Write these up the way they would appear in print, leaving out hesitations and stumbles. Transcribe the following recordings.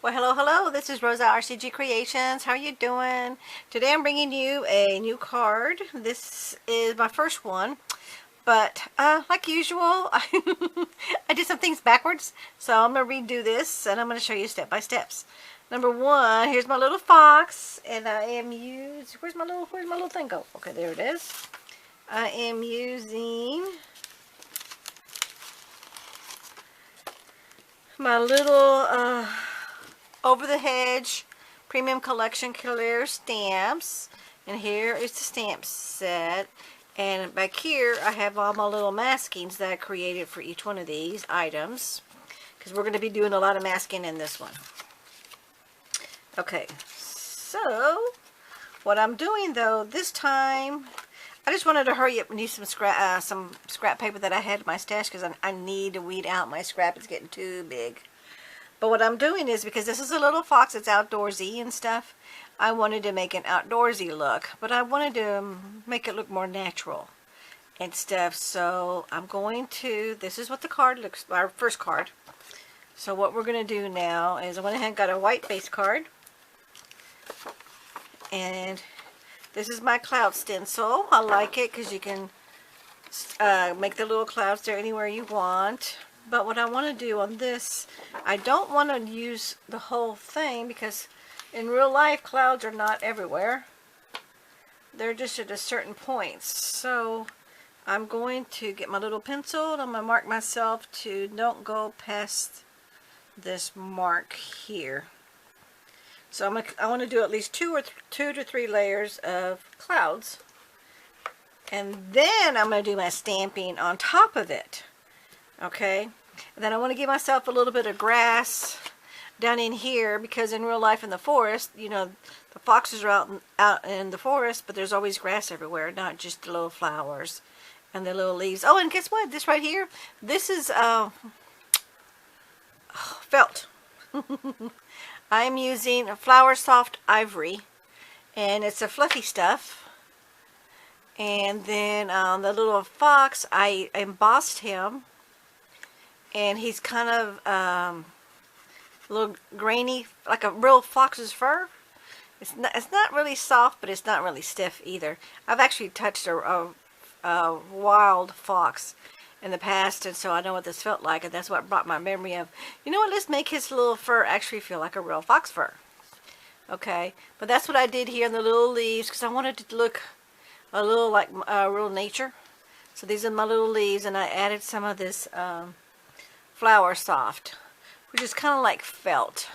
Well, hello. This is Rosa RCG Creations. How are you doing? Today I'm bringing you a new card. This is my first one, but like usual, I did some things backwards. So I'm gonna redo this, and I'm gonna show you step by steps. Number one, here's my little fox, and I am using. Where's my little thing go? Okay, there it is. I am using my little over the hedge premium collection clear stamps, and here is the stamp set, and back here I have all my little maskings that I created for each one of these items, because we're going to be doing a lot of masking in this one. Okay, so what I'm doing though this time, I just wanted to hurry up and use some scrap paper that I had in my stash, because I need to weed out my scrap. It's getting too big. But what I'm doing is, because this is a little fox, it's outdoorsy and stuff, I wanted to make an outdoorsy look, but I wanted to make it look more natural and stuff. So I'm going to, this is what the card looks, our first card. So what we're going to do now is I went ahead and got a white base card, and this is my cloud stencil. I like it because you can make the little clouds there anywhere you want. But what I want to do on this, I don't want to use the whole thing, because in real life clouds are not everywhere. They're just at a certain point. So I'm going to get my little pencil, and I'm going to mark myself to don't go past this mark here. So I want to do at least two to three layers of clouds, and then I'm going to do my stamping on top of it. Okay, and then I want to give myself a little bit of grass down in here, because in real life in the forest, you know, the foxes are out in the forest, but there's always grass everywhere, not just the little flowers and the little leaves. Oh, and guess what? This right here, this is felt. I'm using a Flower Soft Ivory, and it's a fluffy stuff. And then on the little fox, I embossed him, and he's kind of a little grainy, like a real fox's fur. It's not really soft, but it's not really stiff either. I've actually touched a wild fox in the past, and so I know what this felt like, and that's what brought my memory of, you know what, let's make his little fur actually feel like a real fox fur. Okay, but that's what I did here in the little leaves, because I wanted it to look a little like real nature. So these are my little leaves, and I added some of this Flower Soft, which is kind of like felt,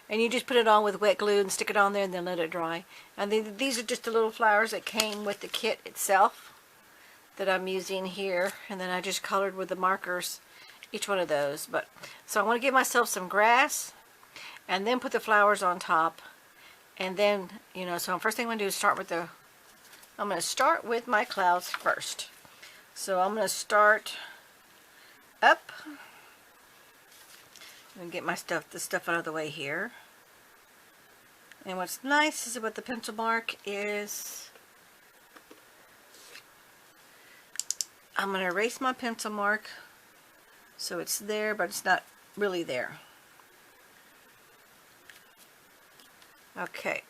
and you just put it on with wet glue and stick it on there and then let it dry. And these are just the little flowers that came with the kit itself that I'm using here, and then I just colored with the markers each one of those. But so I want to give myself some grass and then put the flowers on top, and then, you know, so first thing I'm going to do is I'm going to start with my clouds first. So I'm going to start up and get my the stuff out of the way here. And what's nice is about the pencil mark is I'm going to erase my pencil mark so it's there, but it's not really there. Okay.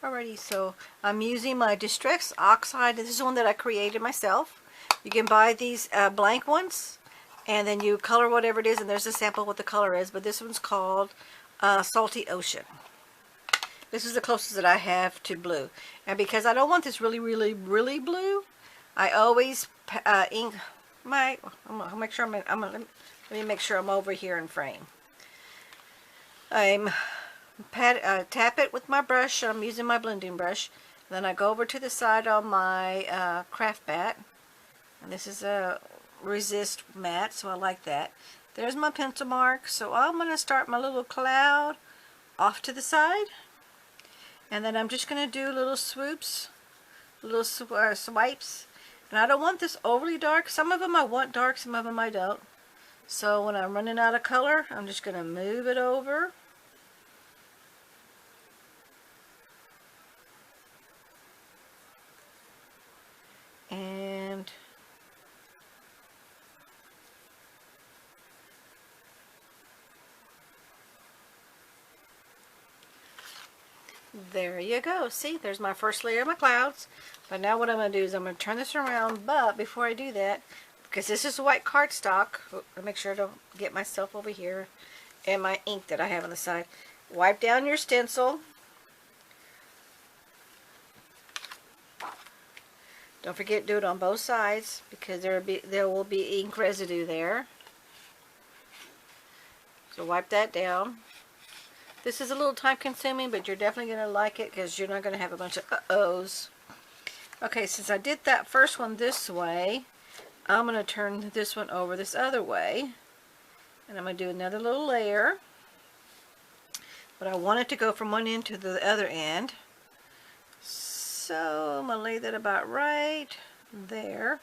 Alrighty, so I'm using my Distress Oxide. This is one that I created myself. You can buy these blank ones, and then you color whatever it is, and there's a sample of what the color is, but this one's called Salty Ocean. This is the closest that I have to blue. And because I don't want this really blue, I always ink my, I'm gonna make sure let me make sure I'm over here in frame. Tap it with my brush. I'm using my blending brush. Then I go over to the side on my craft mat, and this is a resist mat, so I like that. There's my pencil mark. So I'm going to start my little cloud off to the side, and then I'm just going to do little swoops, little swipes. And I don't want this overly dark. Some of them I want dark, some of them I don't. So when I'm running out of color, I'm just going to move it over. And There you go. See, there's my first layer of my clouds. But now what I'm going to do is I'm going to turn this around. But before I do that, because this is white cardstock, I'll make sure I don't get myself over here and my ink that I have on the side. Wipe down your stencil. Don't forget to do it on both sides because there will be ink residue there. So wipe that down. This is a little time consuming, but you're definitely going to like it because you're not going to have a bunch of uh-ohs. Okay, since I did that first one this way, I'm going to turn this one over this other way. And I'm going to do another little layer. But I want it to go from one end to the other end. So I'm going to lay that about right there.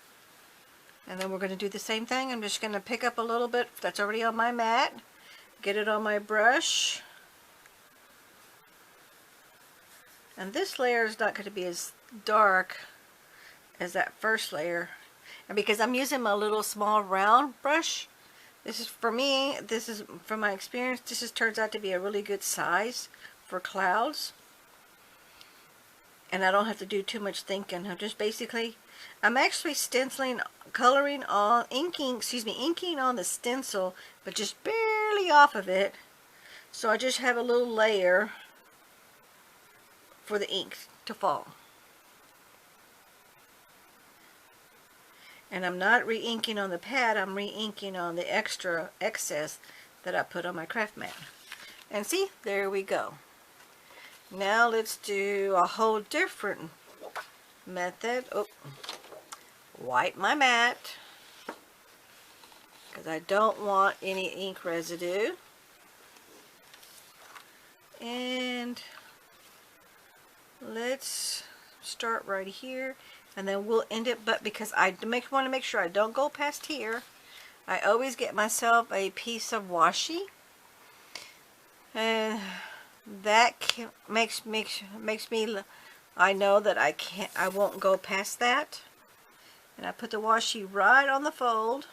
And then we're going to do the same thing. I'm just going to pick up a little bit that's already on my mat. Get it on my brush. And this layer is not going to be as dark as that first layer. And because I'm using my little small round brush, this is for me, this is from my experience, this turns out to be a really good size for clouds. And I don't have to do too much thinking. I'm actually stenciling, coloring on, inking on the stencil, but just barely off of it. So I just have a little layer for the ink to fall. And I'm not re-inking on the pad, I'm re-inking on the excess that I put on my craft mat. And see, there we go. Now let's do a whole different method. Oh, wipe my mat because I don't want any ink residue. And let's start right here, and then we'll end it. But because I want to make sure I don't go past here, I always get myself a piece of washi, and that makes me, I know that I won't go past that. And I put the washi right on the fold.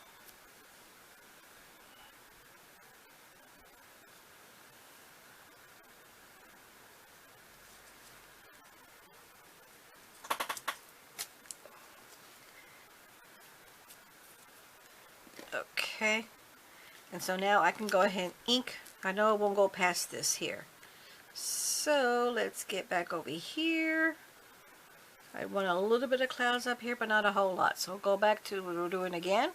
Okay, and so now I can go ahead and ink. I know it won't go past this here. So let's get back over here. I want a little bit of clouds up here, but not a whole lot. So go back to what we're doing again.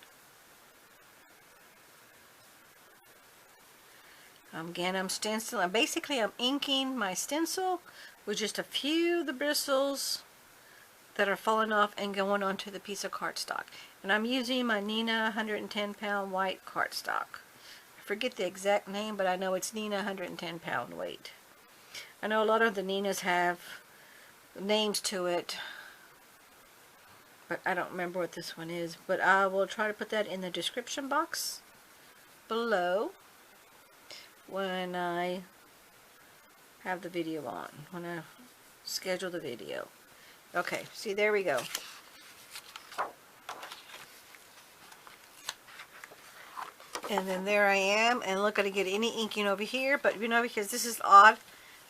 Again, I'm stenciling. Basically, I'm inking my stencil with just a few of the bristles that are falling off and going onto the piece of cardstock. And I'm using my Nina 110-pound white cardstock. I forget the exact name, but I know it's Nina 110-pound weight. I know a lot of the Ninas have names to it, but I don't remember what this one is. But I will try to put that in the description box below when I have the video on, when I schedule the video. Okay, see, there we go. And then there I am, and look, I didn't get any inking over here, but you know, because this is odd,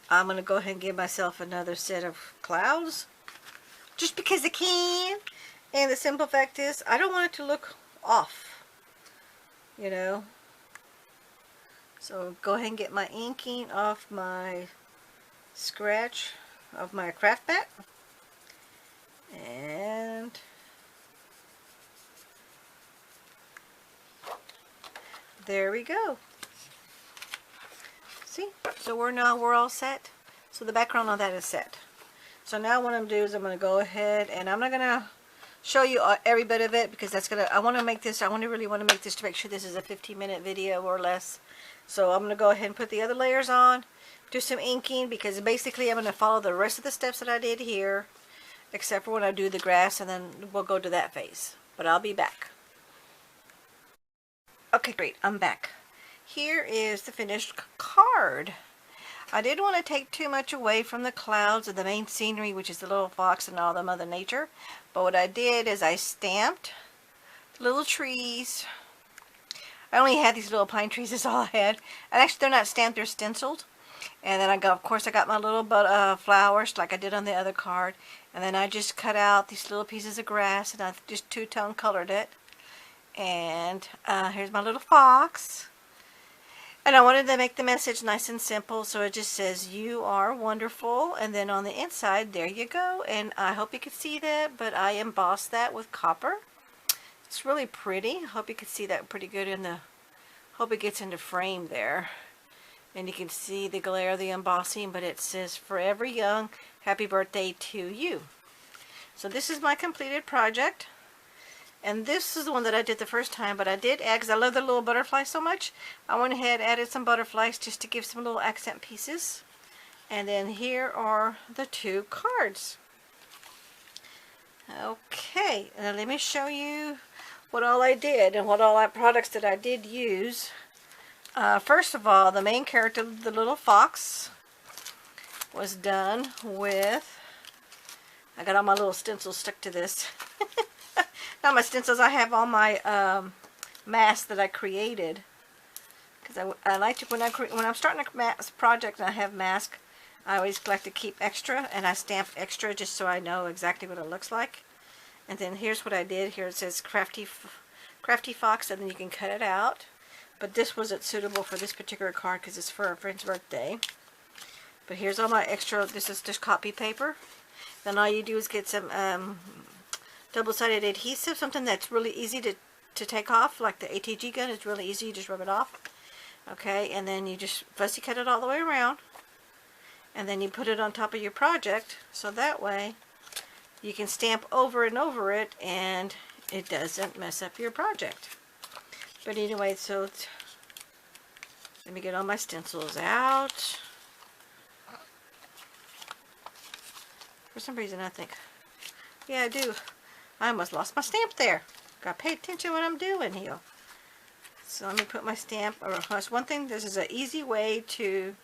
I'm going to go ahead and give myself another set of clouds, just because I can. And the simple fact is, I don't want it to look off, you know. So go ahead and get my inking off my scratch of my craft mat. And there we go. See? So we're all set. So the background on that is set. So now what I'm going to do is I'm going to go ahead, and I'm not going to show you every bit of it because that's going to, I want to make this, really want to make this to make sure this is a 15-minute video or less. So I'm going to go ahead and put the other layers on, do some inking, because basically I'm going to follow the rest of the steps that I did here, except for when I do the grass, and then we'll go to that phase. But I'll be back. Okay, great, I'm back. Here is the finished card. I didn't want to take too much away from the clouds of the main scenery, which is the little fox and all the Mother Nature. But what I did is I stamped little trees. I only had these little pine trees, is all I had. And actually they're not stamped, they're stenciled. And then of course I got my little flowers like I did on the other card. And then I just cut out these little pieces of grass and I just two-tone colored it. And here's my little fox. And I wanted to make the message nice and simple, so it just says, "You are wonderful." And then on the inside, there you go. And I hope you can see that, but I embossed that with copper. It's really pretty. I hope you can see that pretty good hope it gets into frame there. And you can see the glare of the embossing, but it says, "Forever Young, happy birthday to you." So this is my completed project. And this is the one that I did the first time, but I did add, because I love the little butterfly so much, I went ahead and added some butterflies just to give some little accent pieces. And then here are the two cards. Okay, now let me show you what all I did and what all the products that I did use. First of all, the main character, the little fox, was done with, I got all my little stencils stuck to this. Not my stencils, I have all my masks that I created. Because I like to, when I'm starting a project and I have masks, I always like to keep extra, and I stamp extra just so I know exactly what it looks like. And then here's what I did. Here it says Crafty Fox, and then you can cut it out. But this wasn't suitable for this particular card because it's for a friend's birthday. But here's all my extra. This is just copy paper. Then all you do is get some double-sided adhesive, something that's really easy to take off, like the ATG gun. It's really easy. You just rub it off. Okay, and then you just fussy cut it all the way around. And then you put it on top of your project, so that way you can stamp over and over it and it doesn't mess up your project. But anyway, so let me get all my stencils out. For some reason I think, yeah, I do. I almost lost my stamp there. Gotta pay attention what I'm doing here. So let me put my stamp. That's one thing. This is an easy way to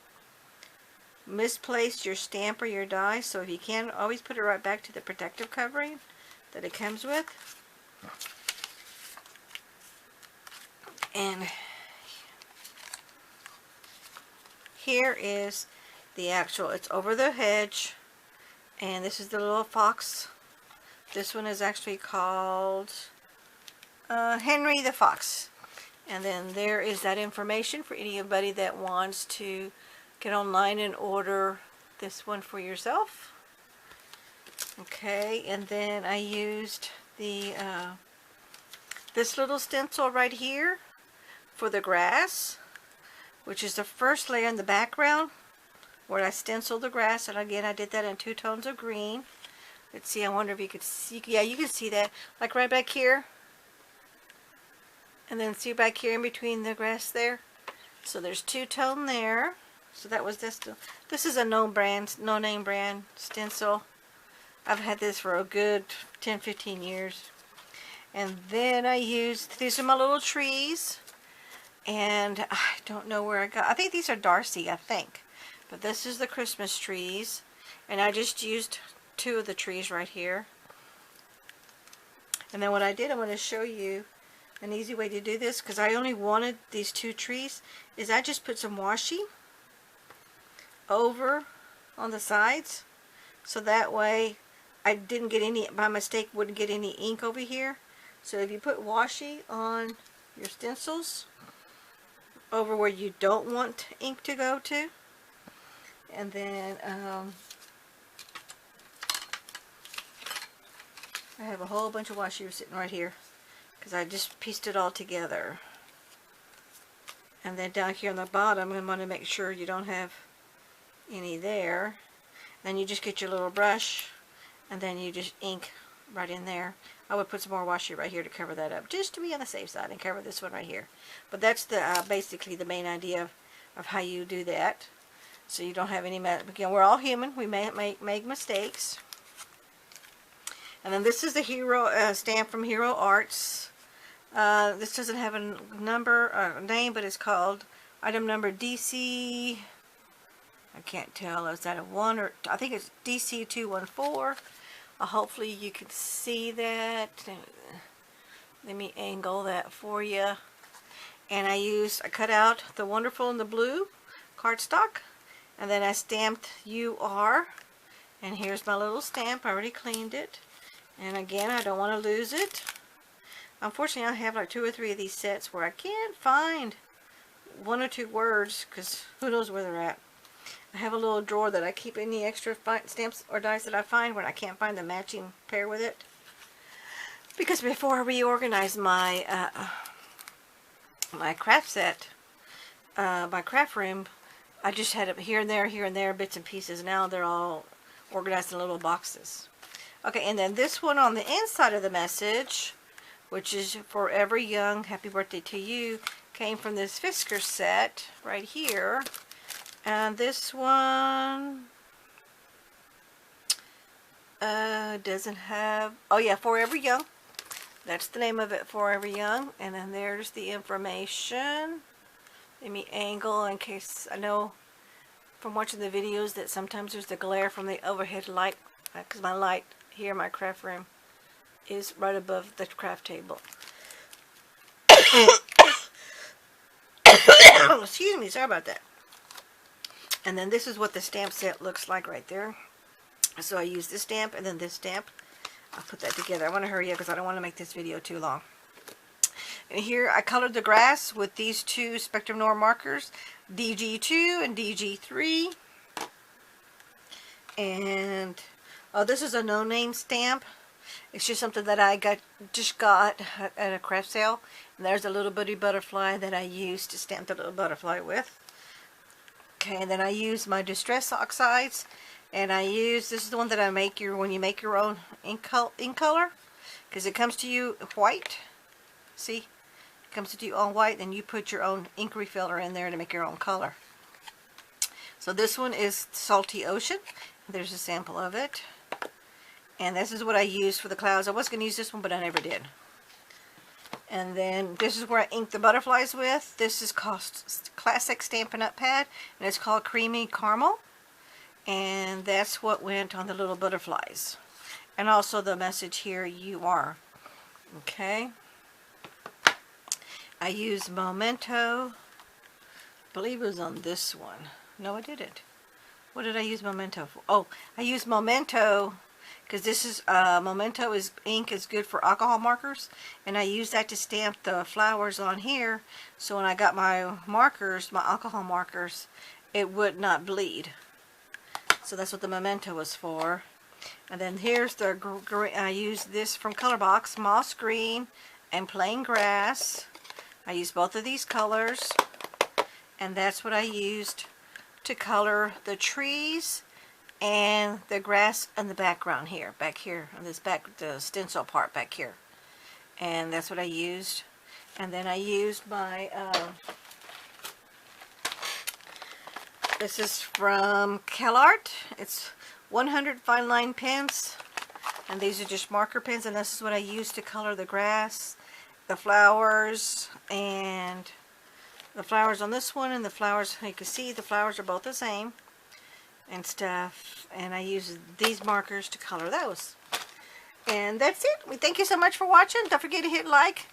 misplace your stamp or your die. So if you can, always put it right back to the protective covering that it comes with. And here is the actual, it's over the hedge. And this is the little fox. This one is actually called Henry the Fox. And then there is that information for anybody that wants to get online and order this one for yourself. Okay, and then I used the this little stencil right here for the grass, which is the first layer in the background where I stenciled the grass. And again, I did that in 2 tones of green. Let's see, I wonder if you could see. Yeah, you can see that, like right back here. And then see back here in between the grass there. So there's 2-tone there. So that was this. This is a no-name brand stencil. I've had this for a good 10-15 years. And then I used, these are my little trees. And I don't know where I got, I think these are Darcy, I think. But this is the Christmas trees. And I just used 2 of the trees right here. And then what I did, I'm going to show you an easy way to do this, because I only wanted these 2 trees, is I just put some washi over on the sides, so that way I didn't get any, by mistake, wouldn't get any ink over here. So if you put washi on your stencils over where you don't want ink to go to, and then I have a whole bunch of washi sitting right here because I just pieced it all together. And then down here on the bottom, I'm going to make sure you don't have any there. Then you just get your little brush and then you just ink right in there. I would put some more washi right here to cover that up, just to be on the safe side, and cover this one right here. But that's the basically the main idea of how you do that. So you don't have any, again, we're all human. We may make mistakes. And then this is the Hero stamp from Hero Arts. This doesn't have a name, but it's called item number DC. I can't tell. Is that a 1 or I think it's DC 214. Hopefully you can see that. Let me angle that for you. And I cut out the Wonderful and the Blue cardstock, And then I stamped "You Are." And here's my little stamp. I already cleaned it. And again, I don't want to lose it. Unfortunately, I have like 2 or 3 of these sets where I can't find 1 or 2 words, because who knows where they're at. I have a little drawer that I keep any extra stamps or dies that I find when I can't find the matching pair with it. Because before I reorganized my my craft set, my craft room, I just had it here and there, bits and pieces. Now they're all organized in little boxes. Okay, and then this one on the inside of the message, which is "Forever Young, Happy Birthday to You," came from this Fisker set right here. And this one doesn't have, oh yeah, "Forever Young." That's the name of it, "Forever Young." And then there's the information. Let me angle in case, I know from watching the videos that sometimes there's the glare from the overhead light, because my light here in my craft room is right above the craft table. Excuse me, sorry about that. And then this is what the stamp set looks like right there. So I use this stamp and then this stamp. I'll put that together. I want to hurry up because I don't want to make this video too long. And here I colored the grass with these 2 Spectrum Noir markers, DG2 and DG3. And this is a no-name stamp. It's just something that I just got at a craft sale. And there's a little bitty butterfly that I used to stamp the little butterfly with. Okay, and then I use my Distress Oxides. And I use, this is the one that I make when you make your own ink color. Because it comes to you white. See? It comes to you all white, and you put your own ink refiller in there to make your own color. So this one is Salty Ocean. There's a sample of it. And this is what I used for the clouds. I was going to use this one, but I never did. And then this is where I ink the butterflies with. This is called Classic Stampin' Up Pad, and it's called Creamy Caramel. And that's what went on the little butterflies. And also the message here, "You Are." Okay. I used Memento. I believe it was on this one. No, I didn't. What did I use Memento for? Oh, I used Memento because this is Memento ink is good for alcohol markers, and I used that to stamp the flowers on here. So when I got my markers, my alcohol markers, it would not bleed. So that's what the Memento was for. And then here's the I used this from Colorbox, Moss Green and Plain Grass. I used both of these colors, and that's what I used to color the trees and the grass in the background here, back here, on this the stencil part back here. And that's what I used. And then I used my, this is from CalArt. It's 100 fine line pens. And these are just marker pens, and this is what I used to color the grass, the flowers, and the flowers on this one, and the flowers, you can see the flowers are both the same and stuff. And I use these markers to color those. And that's it. We thank you so much for watching. Don't forget to hit like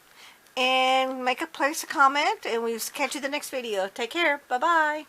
and place a comment, and we'll catch you in the next video. Take care. Bye-bye.